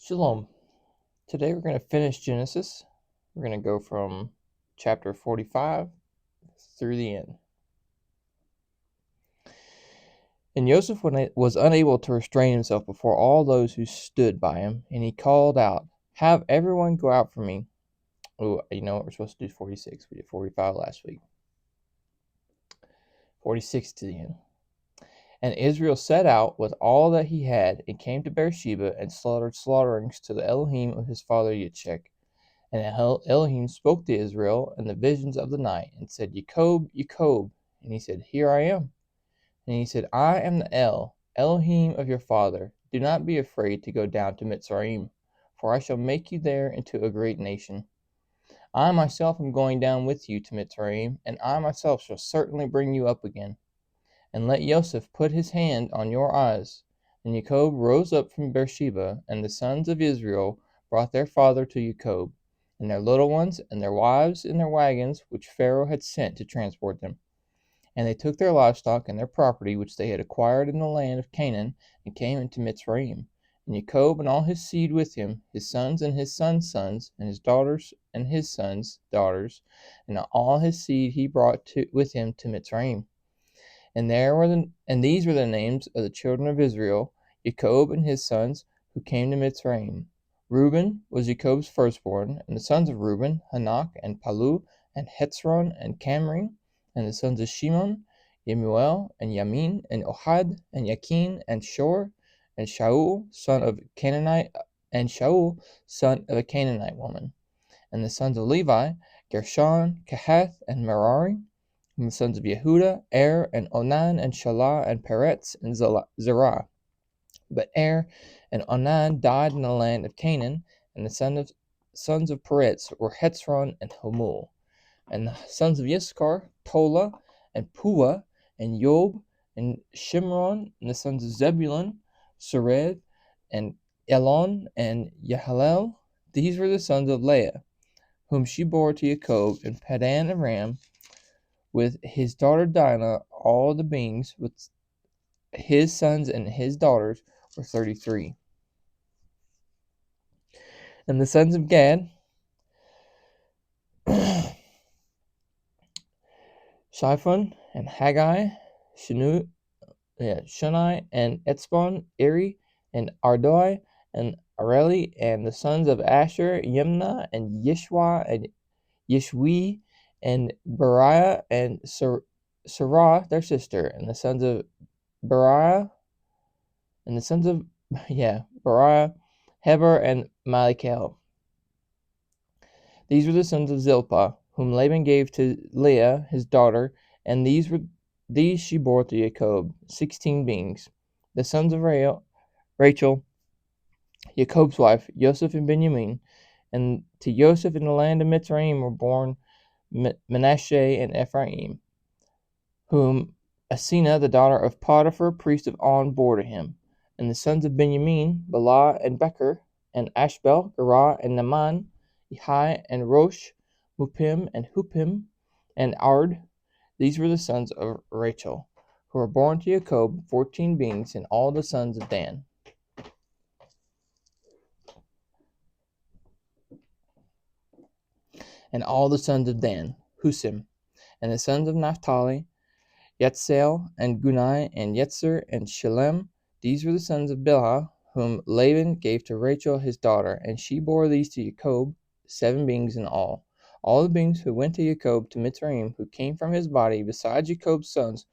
Shalom. Today we're going to finish Genesis. We're going to go from chapter 45 through the end. And Joseph was unable to restrain himself before all those who stood by him, and he called out, "Have everyone go out from me." Oh, you know what? We're supposed to do 46. We did 45 last week. 46 to the end. And Israel set out with all that he had, and came to Beersheba, and slaughtered slaughterings to the Elohim of his father Yitzchak. And Elohim spoke to Israel in the visions of the night, and said, "Jacob, Jacob." And he said, "Here I am." And he said, "I am the Elohim of your father. Do not be afraid to go down to Mitzrayim, for I shall make you there into a great nation. I myself am going down with you to Mitzrayim, and I myself shall certainly bring you up again. And let Joseph put his hand on your eyes." And Jacob rose up from Beersheba, and the sons of Israel brought their father to Jacob, and their little ones, and their wives, and their wagons, which Pharaoh had sent to transport them. And they took their livestock and their property, which they had acquired in the land of Canaan, and came into Mitzrayim. And Jacob and all his seed with him, his sons and his sons' sons, and his daughters and his sons' daughters, and all his seed he brought with him to Mitzrayim. And these were the names of the children of Israel, Jacob and his sons, who came to Mitzrayim. Reuben was Jacob's firstborn, and the sons of Reuben, Hanok and Palu, and Hetzron and Camri, and the sons of Shimon, Yemuel and Yamin, and Ohad, and Yakin, and Shor, and Shaul, son of a Canaanite woman. And the sons of Levi, Gershon, Kehath, and Merari. And the sons of Yehuda, and Onan, and Shelah, and Peretz, and Zerah. But and Onan died in the land of Canaan, and the sons of Peretz were Hetzron and Hamul. And the sons of Yisachar, Tola, and Pua, and Yob, and Shimron. And the sons of Zebulun, Sered, and Elon, and Yahalel. These were the sons of Leah, whom she bore to Jacob in Padan Aram, with his daughter Dinah. All the beings with his sons and his daughters were 33. And the sons of Gad, Shiphan, and Haggai, Shunai, and Etzbon, Eri, and Ardoi, and Areli. And the sons of Asher, Yimnah, and Yishwa, and Yishwi, and Beriah, and Sarah, their sister. And the sons of Beriah, Beriah, Heber, and Malchiel. These were the sons of Zilpah, whom Laban gave to Leah his daughter, and these she bore to Jacob, 16 beings. The sons of Rachel, Jacob's wife, Joseph and Benjamin. And to Joseph in the land of Mitzrayim were born Manasseh and Ephraim, whom Asina, the daughter of Potiphar, priest of On, bore to him. And the sons of Benjamin, Bela and Becher, and Ashbel, Gerah, and Naaman, Ehi, and Rosh, Mupim, and Hupim, and Ard. These were the sons of Rachel, who were born to Jacob, 14 beings, and all the sons of Dan. And all the sons of Dan, Husim. And the sons of Naphtali, Yetzel, and Gunai, and Yetzer, and Shalem. These were the sons of Bilhah, whom Laban gave to Rachel his daughter, and she bore these to Jacob, 7 beings in all. All the beings who went to Jacob to Mitzrayim, who came from his body, besides Jacob's sons'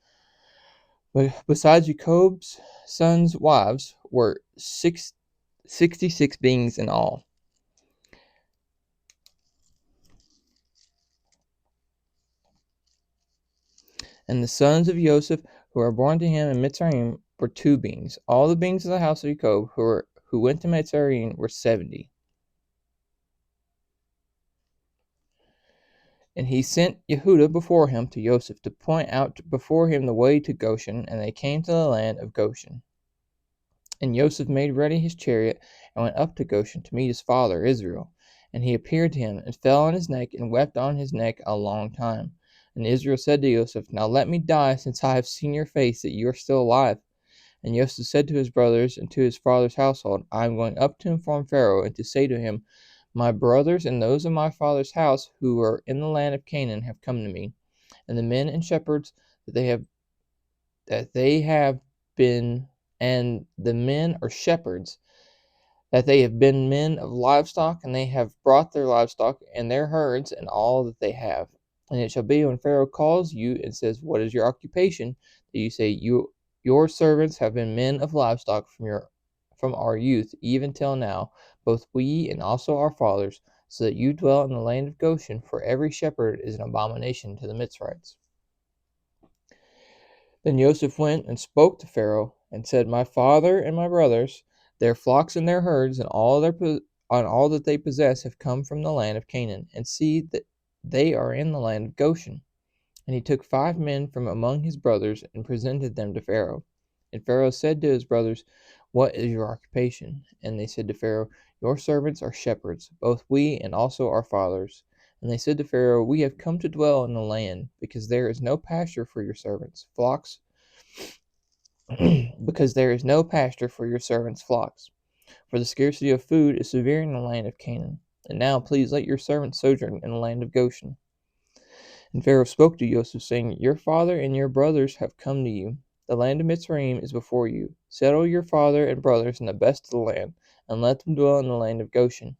wives, were 66 beings in all. And the sons of Joseph, who were born to him in Mitzrayim, were 2 beings. All the beings of the house of Jacob who went to Mitzrayim were 70. And he sent Yehuda before him to Joseph to point out before him the way to Goshen, and they came to the land of Goshen. And Joseph made ready his chariot and went up to Goshen to meet his father Israel. And he appeared to him and fell on his neck and wept on his neck a long time. And Israel said to Joseph, "Now let me die, since I have seen your face, that you are still alive." And Joseph said to his brothers and to his father's household, I am going up to inform Pharaoh, and to say to him, my brothers and those of my father's house who are in the land of Canaan have come to me, and the men and shepherds that they have been, and the men are shepherds, that they have been men of livestock, and they have brought their livestock and their herds and all that they have. And it shall be when Pharaoh calls you and says, what is your occupation? That you say, your servants have been men of livestock from our youth even till now, both we and also our fathers, so that you dwell in the land of Goshen, for every shepherd is an abomination to the Mitzrites. Then Joseph went and spoke to Pharaoh, and said, my father and my brothers, their flocks and their herds, and all that they possess have come from the land of Canaan, and see that they are in the land of Goshen. And he took 5 men from among his brothers, and presented them to Pharaoh. And Pharaoh said to his brothers, what is your occupation? And they said to Pharaoh, your servants are shepherds, both we and also our fathers. And they said to Pharaoh, we have come to dwell in the land, because there is no pasture for your servants' flocks, because there is no pasture for your servants' flocks. For the scarcity of food is severe in the land of Canaan. And now please let your servants sojourn in the land of Goshen. And Pharaoh spoke to Joseph, saying, your father and your brothers have come to you. The land of Mitzrayim is before you. Settle your father and brothers in the best of the land, and let them dwell in the land of Goshen.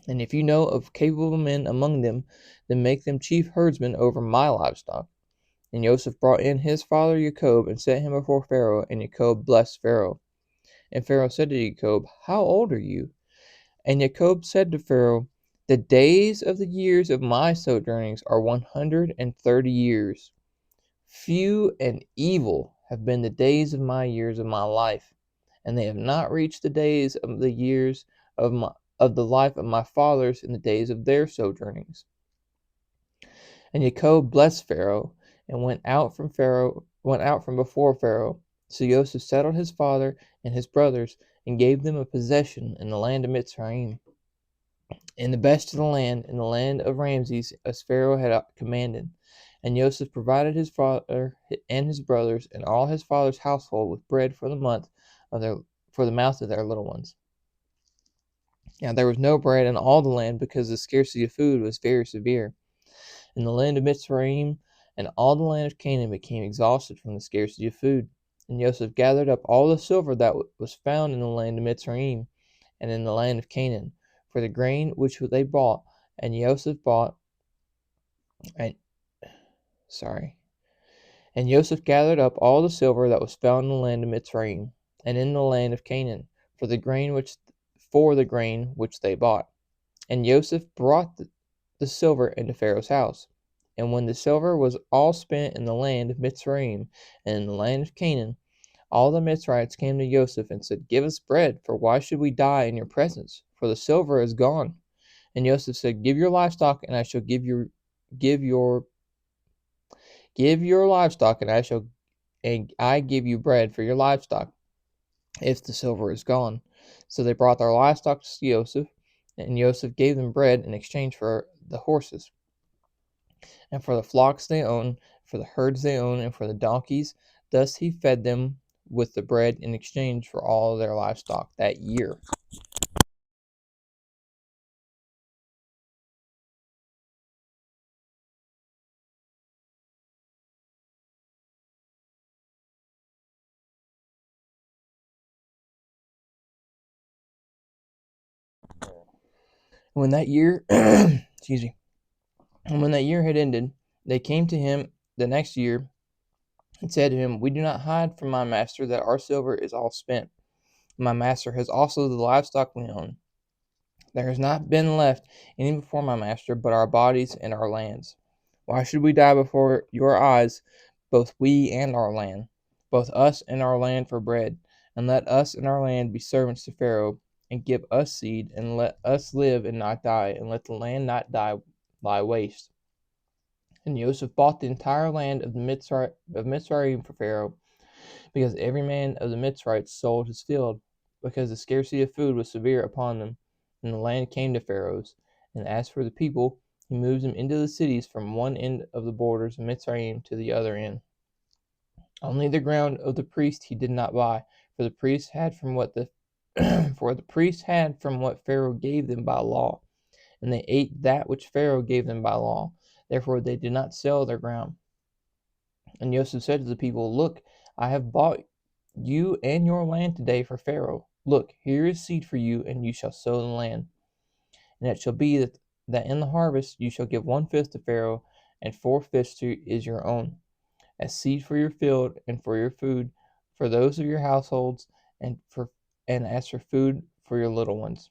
And if you know of capable men among them, then make them chief herdsmen over my livestock. And Joseph brought in his father Jacob, and set him before Pharaoh, and Jacob blessed Pharaoh. And Pharaoh said to Jacob, how old are you? And Jacob said to Pharaoh, the days of the years of my sojournings are 130 years. Few and evil have been the days of my years of my life, and they have not reached the days of the years of the life of my fathers in the days of their sojournings. And Jacob blessed Pharaoh, and went out from before Pharaoh. So Joseph settled his father and his brothers, and gave them a possession in the land of Mitzrayim, in the best of the land, in the land of Ramses, as Pharaoh had commanded. And Joseph provided his father and his brothers and all his father's household with bread for the mouth of their little ones. Now there was no bread in all the land, because the scarcity of food was very severe. And the land of Mitzrayim and all the land of Canaan became exhausted from the scarcity of food. And Joseph gathered up all the silver that was found in the land of Mitzrayim and in the land of Canaan, for the grain which they bought. And Joseph bought, and and Joseph gathered up all the silver that was found in the land of Mitzrayim and in the land of Canaan, for the grain which they bought. And Joseph brought the silver into Pharaoh's house. And when the silver was all spent in the land of Mitzrayim and in the land of Canaan, all the Mitzrites came to Joseph and said, give us bread, for why should we die in your presence? For the silver is gone. And Joseph said, give your livestock, and I shall give your livestock, and I give you bread for your livestock, if the silver is gone. So they brought their livestock to Joseph, and Joseph gave them bread in exchange for the horses, and for the flocks they own, for the herds they own, and for the donkeys. Thus he fed them with the bread in exchange for all their livestock that year. When that year, excuse me, and when that year had ended, they came to him the next year and said to him, we do not hide from my master that our silver is all spent. My master has also the livestock we own. There has not been left any before my master but our bodies and our lands. Why should we die before your eyes, both we and our land, both us and our land for bread? And let us and our land be servants to Pharaoh, and give us seed, and let us live and not die, and let the land not lie waste. And Joseph bought the entire land of Mitzrayim for Pharaoh, because every man of the Mitzrites sold his field, because the scarcity of food was severe upon them. And the land came to Pharaoh's. And as for the people, he moved them into the cities from one end of the borders of Mitzrayim to the other end. Only the ground of the priest he did not buy, for the priest had from what the for the priest had from what Pharaoh gave them by law, and they ate that which Pharaoh gave them by law. Therefore they did not sell their ground. And Joseph said to the people, Look, I have bought you and your land today for Pharaoh. Look, here is seed for you, and you shall sow the land. And it shall be that in the harvest you shall give 1/5 to Pharaoh, and 4/5 is your own, as seed for your field and for your food, for those of your households, and as for food for your little ones.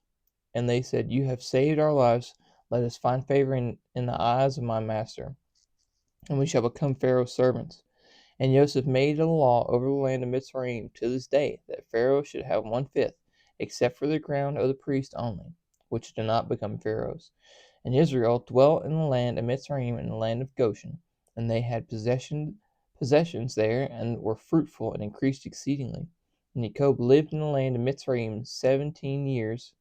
And they said, You have saved our lives. Let us find favor in the eyes of my master, and we shall become Pharaoh's servants. And Joseph made a law over the land of Mitzrayim to this day, that Pharaoh should have 1/5, except for the ground of the priest only, which did not become Pharaoh's. And Israel dwelt in the land of Mitzrayim and the land of Goshen, and they had possessions there, and were fruitful and increased exceedingly. And Jacob lived in the land of Mitzrayim 17 years.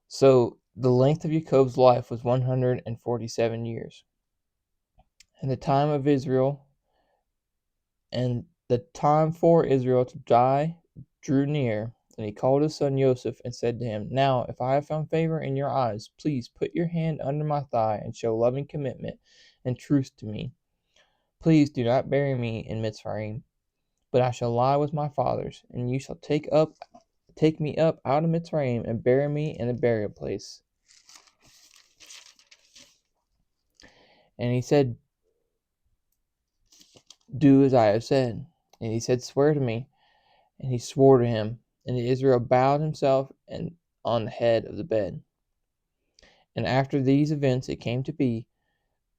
So the length of Jacob's life was 147 years. And the time of Israel and the time for Israel to die drew near, and he called his son Joseph and said to him, Now, if I have found favor in your eyes, please put your hand under my thigh and show loving commitment and truth to me. Please do not bury me in Mitzrayim, but I shall lie with my fathers, and you shall take me up out of Mitzrayim and bury me in a burial place. And he said, Do as I have said. And he said, Swear to me. And he swore to him. And Israel bowed himself on the head of the bed. And after these events it came to be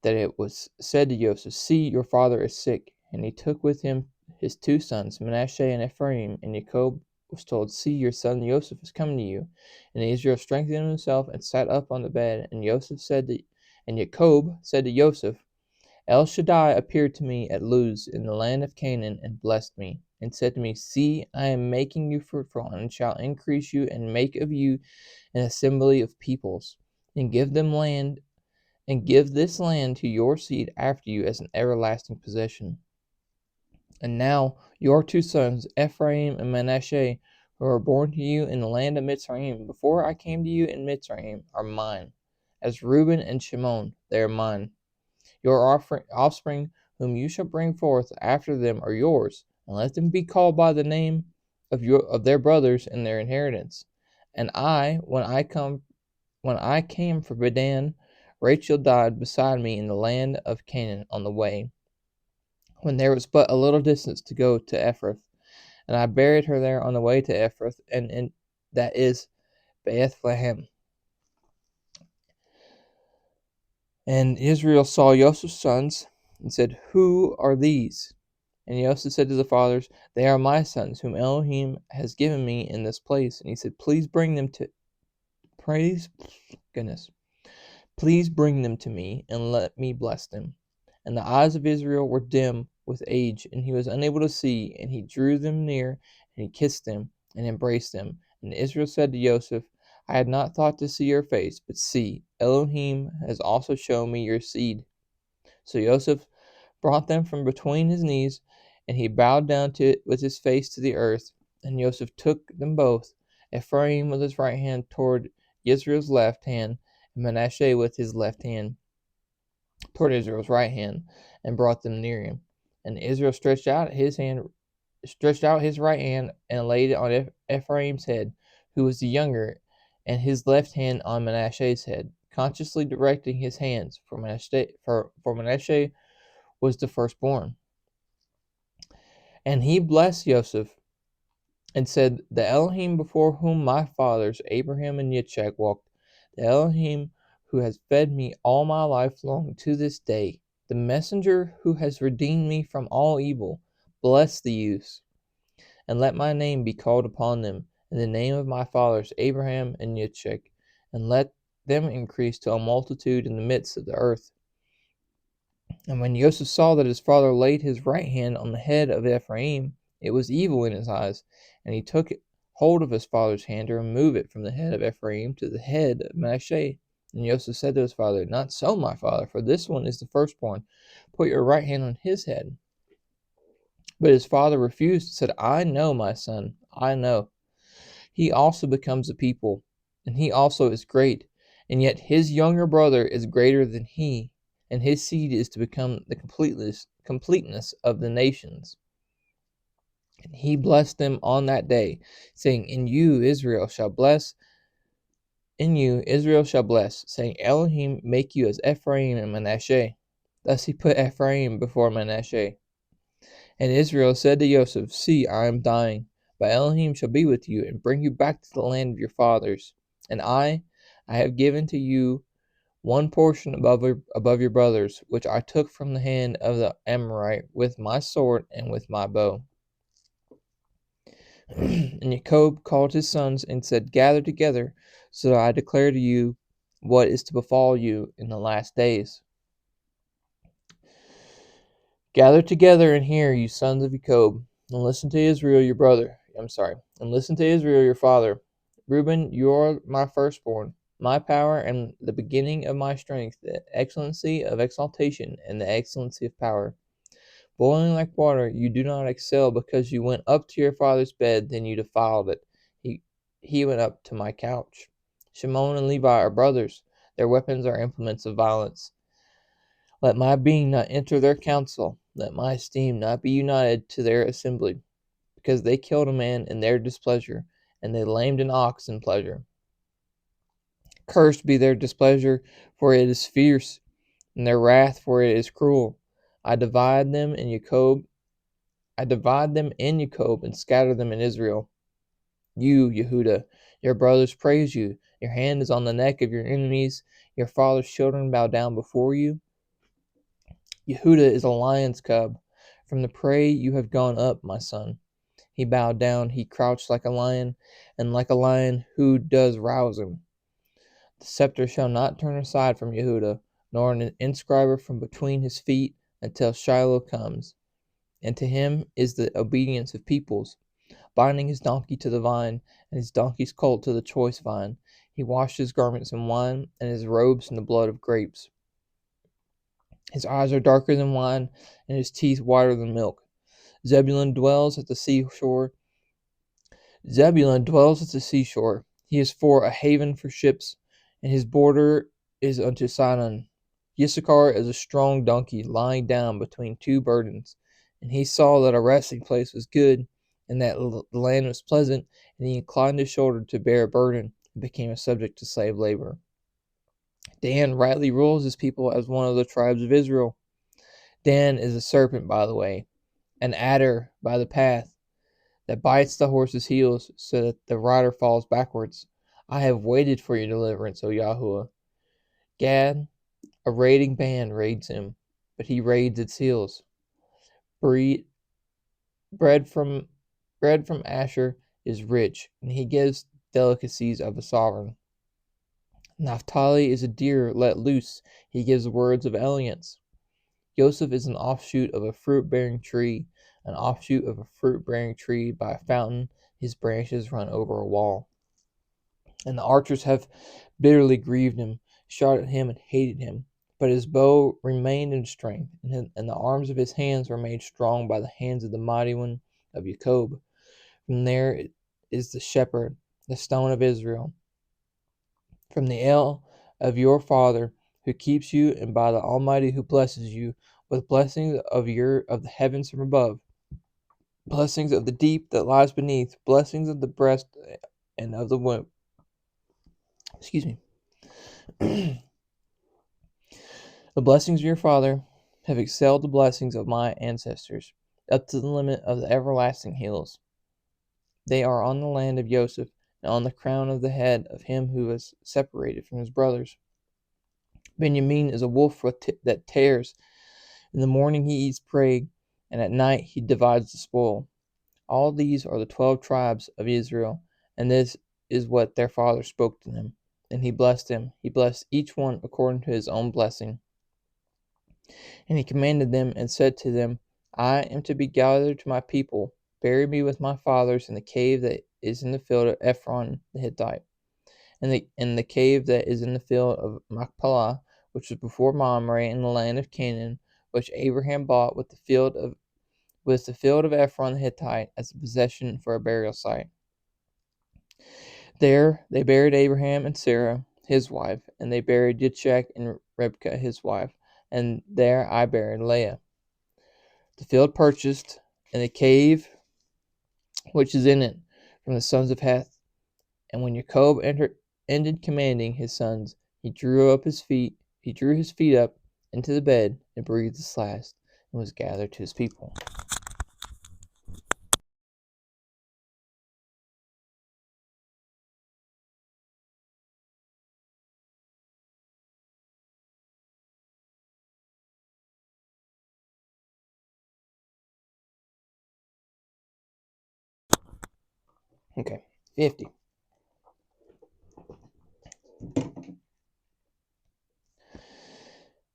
that it was said to Joseph, See, your father is sick. And he took with him his 2 sons, Manasseh and Ephraim. And Jacob was told, See, your son Joseph is coming to you. And Israel strengthened himself and sat up on the bed. And Jacob said to Joseph, El Shaddai appeared to me at Luz in the land of Canaan and blessed me, and said to me, See, I am making you fruitful, and shall increase you, and make of you an assembly of peoples, and give this land to your seed after you as an everlasting possession. And now your 2 sons, Ephraim and Manasseh, who are born to you in the land of Mitzrayim, before I came to you in Mitzrayim, are mine. As Reuben and Shimon, they are mine. Your offspring, whom you shall bring forth after them, are yours, and let them be called by the name of their brothers in their inheritance. And when I came from Padan, Rachel died beside me in the land of Canaan on the way, when there was but a little distance to go to Ephrath. And I buried her there on the way to Ephrath, and that is Bethlehem. And Israel saw Joseph's sons, and said, Who are these? And Joseph said to the fathers, They are my sons, whom Elohim has given me in this place. And he said, Please bring them to me, and let me bless them. And the eyes of Israel were dim with age, and he was unable to see. And he drew them near, and he kissed them, and embraced them. And Israel said to Joseph, I had not thought to see your face, but see, Elohim has also shown me your seed. So Joseph brought them from between his knees, and he bowed down with his face to the earth. And Joseph took them both, Ephraim with his right hand toward Israel's left hand, and Manasseh with his left hand toward Israel's right hand, and brought them near him. And Israel stretched out his right hand, and laid it on Ephraim's head, who was the younger, and his left hand on Manasseh's head, consciously directing his hands, for Manasseh was the firstborn. And he blessed Joseph, and said, The Elohim before whom my fathers Abraham and Yitzchak walked, the Elohim who has fed me all my life long to this day, the messenger who has redeemed me from all evil, bless the youths, and let my name be called upon them, in the name of my fathers Abraham and Yitzchak, and let them increase to a multitude in the midst of the earth. And when Joseph saw that his father laid his right hand on the head of Ephraim, it was evil in his eyes, and he took hold of his father's hand to remove it from the head of Ephraim to the head of Manasseh. And Joseph said to his father, Not so, my father, for this one is the firstborn. Put your right hand on his head. But his father refused and said, I know, my son, I know. He also becomes a people, and he also is great, and yet his younger brother is greater than he, and his seed is to become the completeness of the nations. And he blessed them on that day, saying, In you Israel shall bless, saying, Elohim make you as Ephraim and Manasseh. Thus he put Ephraim before Manasseh. And Israel said to Joseph, See, I am dying, but Elohim shall be with you, and bring you back to the land of your fathers. And I have given to you one portion above your brothers, which I took from the hand of the Amorite with my sword and with my bow. And Jacob called his sons and said, Gather together, so that I declare to you what is to befall you in the last days. Gather together and hear, you sons of Jacob, and listen to Israel your brother. And listen to Israel your father. Reuben, you are my firstborn, my power and the beginning of my strength, the excellency of exaltation and the excellency of power. Boiling like water, you do not excel because you went up to your father's bed, then you defiled it. He went up to my couch. Shimon and Levi are brothers. Their weapons are implements of violence. Let my being not enter their council. Let my esteem not be united to their assembly, because they killed a man in their displeasure, and they lamed an ox in pleasure. Cursed be their displeasure, for it is fierce, and their wrath, for it is cruel. I divide them in Jacob, and scatter them in Israel. You, Yehuda, your brothers praise you. Your hand is on the neck of your enemies. Your father's children bow down before you. Yehuda is a lion's cub. From the prey you have gone up, my son. He bowed down, he crouched like a lion, and like a lion who does rouse him. The scepter shall not turn aside from Yehuda, nor an inscriber from between his feet, until Shiloh comes. And to him is the obedience of peoples, binding his donkey to the vine, and his donkey's colt to the choice vine. He washed his garments in wine, and his robes in the blood of grapes. His eyes are darker than wine, and his teeth whiter than milk. Zebulun dwells at the seashore. He is for a haven for ships, and his border is unto Sidon. Issachar is a strong donkey lying down between two burdens. And he saw that a resting place was good, and that the land was pleasant, and he inclined his shoulder to bear a burden, and became a subject to slave labor. Dan rightly rules his people as one of the tribes of Israel. Dan is a serpent by the way, an adder by the path, that bites the horse's heels so that the rider falls backwards. I have waited for your deliverance, O Yahuwah. Gad, a raiding band raids him, but he raids its heels. Bread from Asher is rich, and he gives delicacies of a sovereign. Naphtali is a deer let loose, he gives words of elegance. Joseph is an offshoot of a fruit-bearing tree, by a fountain, his branches run over a wall. And the archers have bitterly grieved him, shot at him and hated him. But his bow remained in strength, and the arms of his hands were made strong by the hands of the mighty one of Jacob. From there is the shepherd, the stone of Israel. From the El of your father, who keeps you, and by the Almighty who blesses you, with blessings of the heavens from above, blessings of the deep that lies beneath, blessings of the breast and of the womb. Excuse me. The blessings of your father have excelled the blessings of my ancestors, up to the limit of the everlasting hills. They are on the land of Joseph, and on the crown of the head of him who was separated from his brothers. Benjamin is a wolf that tears. In the morning he eats prey, and at night he divides the spoil. All these are the 12 tribes of Israel, and this is what their father spoke to them. And he blessed them. He blessed each one according to his own blessing. And he commanded them and said to them, I am to be gathered to my people. Bury me with my fathers in the cave that is in the field of Ephron the Hittite, and in the cave that is in the field of Machpelah, which was before Mamre in the land of Canaan, which Abraham bought with with the field of Ephron the Hittite as a possession for a burial site. There they buried Abraham and Sarah, his wife, and they buried Yitzchak and Rebekah, his wife, and there I buried Leah. The field purchased, and the cave which is in it, from the sons of Heth. And when Jacob ended commanding his sons, he drew his feet up into the bed, and breathed his last, and was gathered to his people. Okay, 50.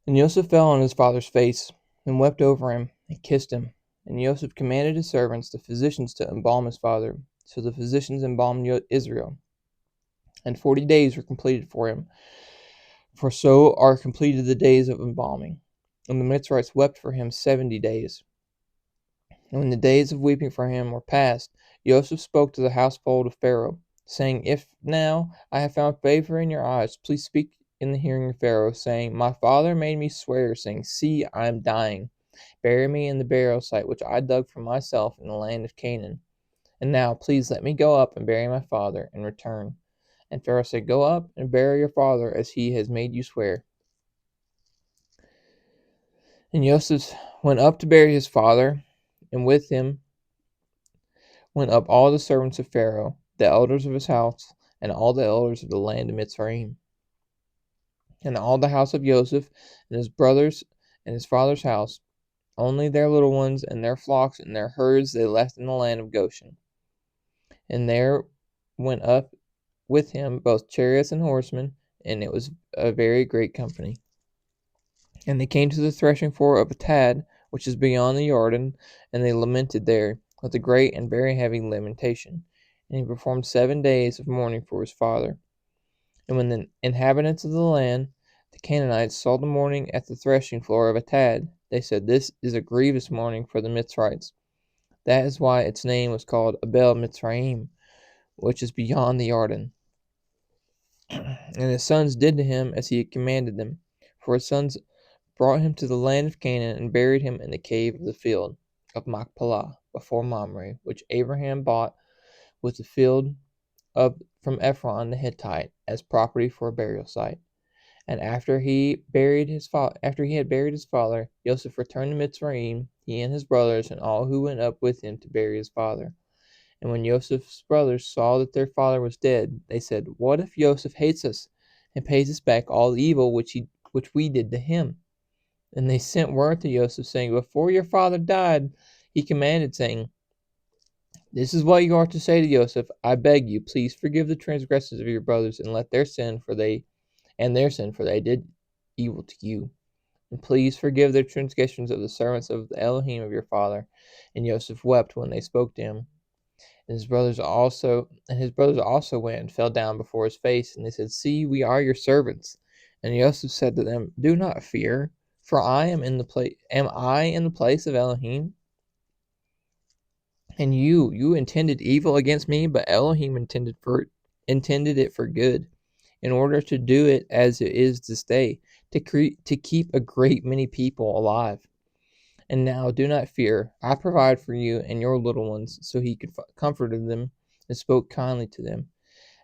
And Joseph fell on his father's face, and wept over him, and kissed him. And Joseph commanded his servants, the physicians, to embalm his father. So the physicians embalmed Israel. And 40 days were completed for him, for so are completed the days of embalming. And the Mitzrites wept for him 70 days. And when the days of weeping for him were past, Joseph spoke to the household of Pharaoh, saying, If now I have found favor in your eyes, please speak in the hearing of Pharaoh, saying, My father made me swear, saying, See, I am dying. Bury me in the burial site which I dug for myself in the land of Canaan. And now please let me go up and bury my father, and return. And Pharaoh said, Go up and bury your father as he has made you swear. And Joseph went up to bury his father, and with him went up all the servants of Pharaoh, the elders of his house, and all the elders of the land of Mitzrayim, and all the house of Joseph, and his brothers, and his father's house. Only their little ones, and their flocks, and their herds they left in the land of Goshen. And there went up with him both chariots and horsemen, and it was a very great company. And they came to the threshing floor of Atad, which is beyond the Jordan, and they lamented there with a great and very heavy lamentation. And he performed 7 days of mourning for his father. And when the inhabitants of the land, the Canaanites, saw the mourning at the threshing floor of Atad, they said, This is a grievous mourning for the Mitzrites. That is why its name was called Abel Mitzrayim, which is beyond the Jordan. And his sons did to him as he had commanded them. For his sons brought him to the land of Canaan, and buried him in the cave of the field of Machpelah before Mamre, which Abraham bought with the field from Ephron the Hittite as property for a burial site. And after he had buried his father, Joseph returned to Mitzrayim, he and his brothers, and all who went up with him to bury his father. And when Joseph's brothers saw that their father was dead, they said, What if Joseph hates us, and pays us back all the evil which we did to him? And they sent word to Joseph, saying, Before your father died, he commanded, saying, This is what you are to say to Joseph, I beg you, please forgive the transgressions of your brothers, and let their sin, for they did evil to you. And please forgive their transgressions of the servants of the Elohim of your father. And Joseph wept when they spoke to him. And his brothers also went and fell down before his face, and they said, See, we are your servants. And Joseph said to them, Do not fear, for am I in the place of Elohim? And you intended evil against me, but Elohim intended it for good, in order to do it as it is this day, to keep a great many people alive. And now do not fear, I provide for you and your little ones. So he comforted them and spoke kindly to them.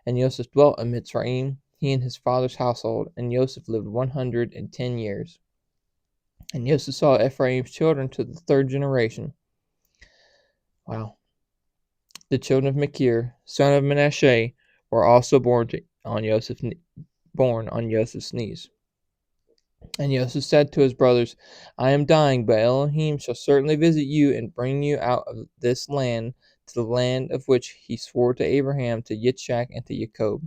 And Joseph dwelt in Mitzrayim, he and his father's household, and Joseph lived 110 years. And Joseph saw Ephraim's children to the third generation. Wow. The children of Machir, son of Manasseh, were also born on Joseph's knees. And Joseph said to his brothers, I am dying, but Elohim shall certainly visit you and bring you out of this land to the land of which he swore to Abraham, to Yitzchak, and to Jacob.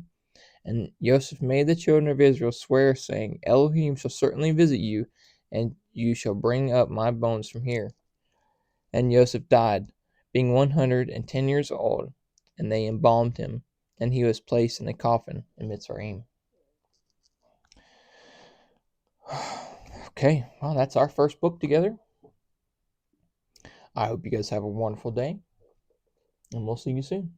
And Joseph made the children of Israel swear, saying, Elohim shall certainly visit you, and you shall bring up my bones from here. And Joseph died, being 110 years old, and they embalmed him, and he was placed in a coffin in Mitzrayim. Okay, well, that's our first book together. I hope you guys have a wonderful day, and we'll see you soon.